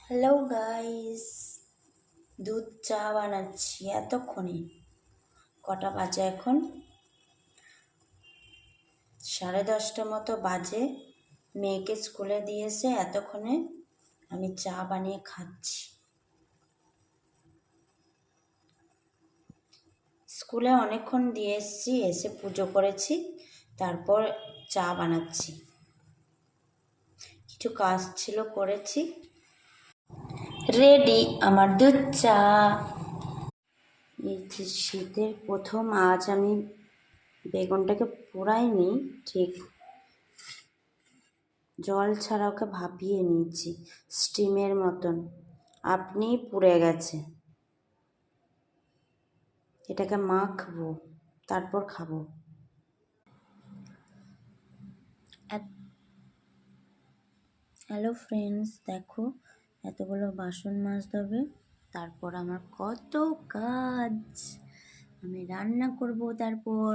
Hello guys, দুধ চা বানাচ্ছি এতক্ষণে। কটা বাজে এখন? 10:30 মতো বাজে। মেয়েকে স্কুলে দিয়ে এসে এতক্ষণে আমি চা বানিয়ে খাচ্ছি। স্কুলে অনেকক্ষণ দিয়ে এসেছি, এসে পুজো করেছি, তারপর চা বানাচ্ছি। কিছু কাজ ছিল করেছি। রেডি আমার দুধ চা। এই যে শীতের প্রথম আজ আমি বেগুনটাকে পোড়াইনি, ঠিক জল ছাড়া ওকে ভাপিয়ে নিয়েছি স্টিমের মতন। আপনি পুড়ে গেছে। এটাকে মাখবো, তারপর খাবো। হ্যালো ফ্রেন্ডস, দেখো এতগুলো বাসন মাজতে হবে, তারপর আমার কত কাজ। আমি রান্না করব, তারপর